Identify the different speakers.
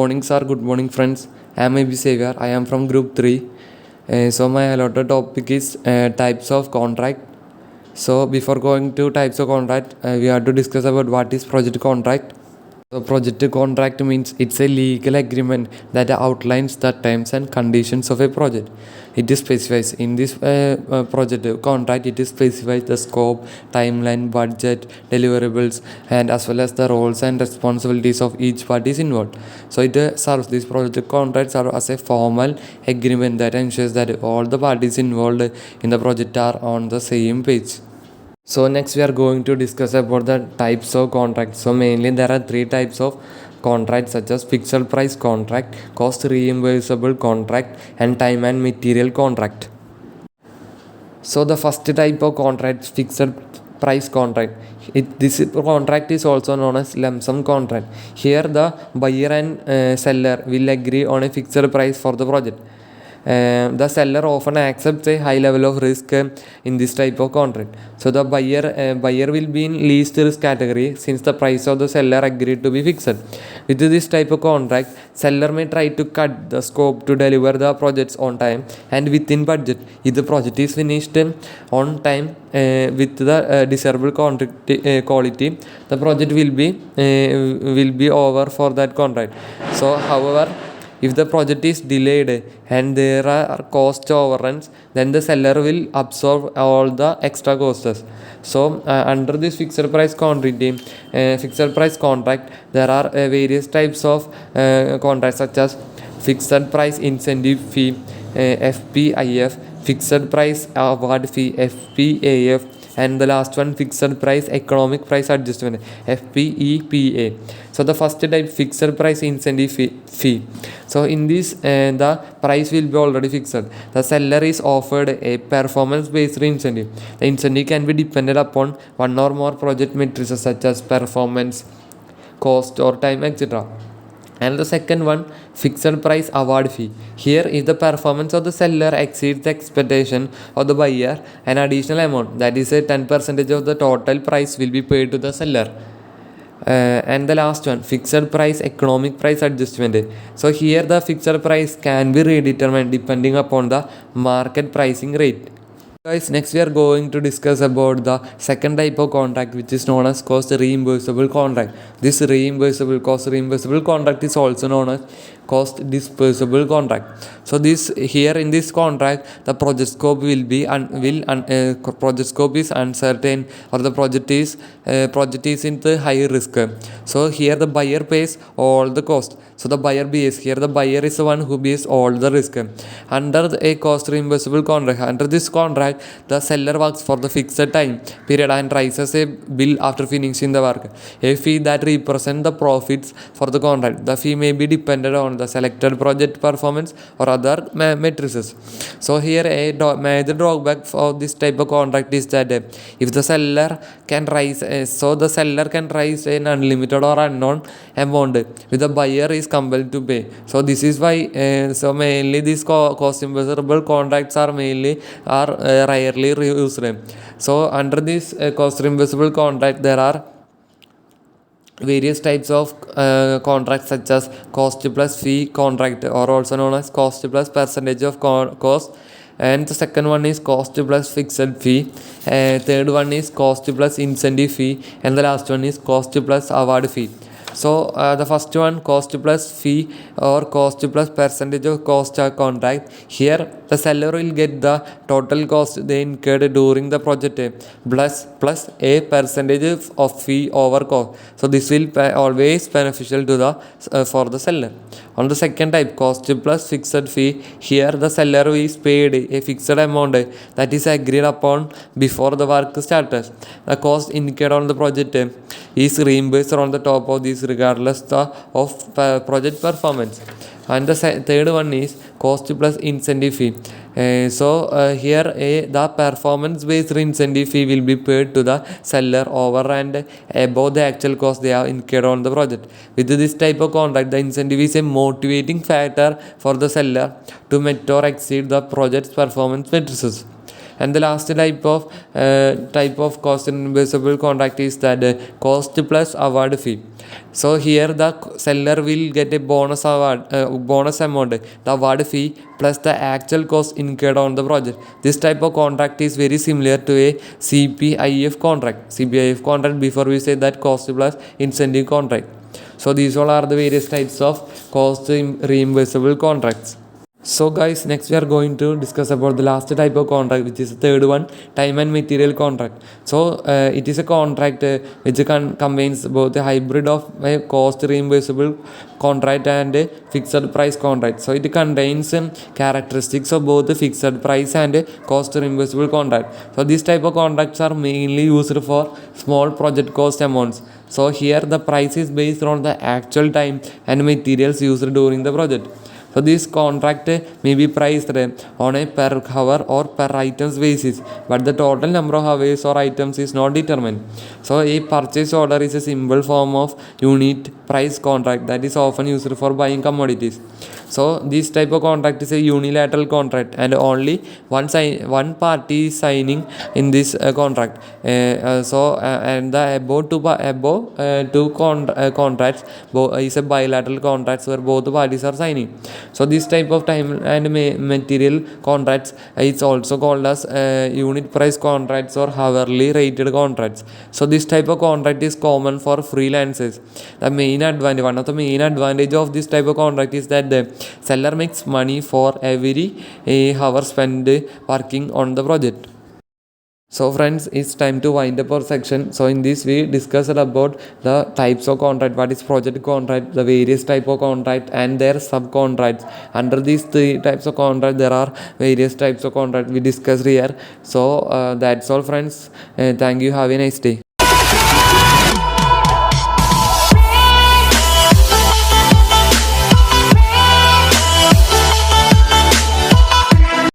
Speaker 1: morning, sir. Good morning, friends. I am AB Savior. I am from Group 3. So, my allotted topic is types of contract. So, before going to types of contract, we have to discuss about what is project contract. So, project contract means it's a legal agreement that outlines the terms and conditions of a project. It is specifies in this project contract. It is specifies the scope, timeline, budget, deliverables, and as well as the roles and responsibilities of each party involved. So, it serves these project contracts serve as a formal agreement that ensures that all the parties involved in the project are on the same page. So next we are going to discuss about the types of contracts. So mainly there are three types of contracts such as fixed price contract, cost reimbursable contract, and time and material contract. So the first type of contract, fixed price contract. This contract is also known as lump sum contract. Here the buyer and seller will agree on a fixed price for the project. The seller often accepts a high level of risk in this type of contract. So the buyer will be in least risk category since the price of the seller agreed to be fixed. With this type of contract, seller may try to cut the scope to deliver the projects on time and within budget. If the project is finished on time with the desirable quality, the project will be over for that contract. So however, if the project is delayed and there are cost overruns, then the seller will absorb all the extra costs. So under this fixed price contract, there are various types of contracts such as fixed price incentive fee, FPIF, fixed price award fee, FPAF, and the last one fixed price economic price adjustment, FPEPA. So the first type, fixed price incentive fee. So in this the price will be already fixed. The seller is offered a performance based incentive. The incentive can be dependent upon one or more project metrics such as performance, cost or time, etc. And the second one, fixed price award fee. Here, if the performance of the seller exceeds the expectation of the buyer, an additional amount, that is a 10% of the total price, will be paid to the seller. And the last one, fixed price economic price adjustment. So here the fixed price can be redetermined depending upon the market pricing rate. Guys, next we are going to discuss about the second type of contract, which is known as cost reimbursable contract. This cost reimbursable contract is also known as cost dispersable contract. So this here in this contract, the project scope project scope is uncertain, or the project is in the high risk. So here the buyer pays all the cost. So the buyer is the one who bears all the risk. Under a cost reimbursable contract, under this contract, the seller works for the fixed time period and raises a bill after finishing the work. A fee that represents the profits for the contract. The fee may be dependent on the selected project performance or other matrices. So here a major drawback for this type of contract is that if the seller can raise an unlimited or unknown amount, with the buyer is compelled to pay. So this is why mainly these cost reimbursable contracts are rarely used. So under this cost reimbursable contract, there are various types of contracts such as cost plus fee contract, or also known as cost plus percentage of cost. And the second one is cost plus fixed fee. Third one is cost plus incentive fee, and the last one is cost plus award fee. So the first one, cost plus fee or cost plus percentage of cost contract. Here the seller will get the total cost they incurred during the project plus a percentage of fee over cost. So this will always beneficial to the for the seller. On the second type, cost plus fixed fee, here the seller is paid a fixed amount that is agreed upon before the work starts. The cost incurred on the project is reimbursed on the top of this regardless of project performance. And the third one is cost plus incentive fee. Here the performance based incentive fee will be paid to the seller over and above the actual cost they have incurred on the project. With this type of contract, the incentive is a motivating factor for the seller to meet or exceed the project's performance matrices. And the last type of cost reimbursable contract is that cost plus award fee. So here the seller will get a bonus amount, the award fee plus the actual cost incurred on the project. This type of contract is very similar to a CPIF contract. CPIF contract, before we say that cost plus incentive contract. So these all are the various types of cost reimbursable contracts. So guys, next we are going to discuss about the last type of contract, which is the third one, time and material contract. So it is a contract which combines both a hybrid of a cost reimbursable contract and a fixed price contract. So it contains characteristics of both the fixed price and a cost reimbursable contract. So these type of contracts are mainly used for small project cost amounts. So here the price is based on the actual time and materials used during the project. So this contract may be priced on a per hour or per items basis, but the total number of hours or items is not determined. So a purchase order is a simple form of unit price contract that is often used for buying commodities. So this type of contract is a unilateral contract, and only one party is signing in this contract. And the above two contracts is a bilateral contracts where both parties are signing. So this type of time and material contracts is also called as unit price contracts or hourly rated contracts. So this type of contract is common for freelancers. One of the main advantage of this type of contract is that the seller makes money for every hour spent working on the project. So friends, it's time to wind up our section. So in this we discussed about the types of contract, what is project contract, the various type of contract and their subcontracts. Under these three types of contract there are various types of contract we discussed here. So that's all friends. Thank you. Have a nice day.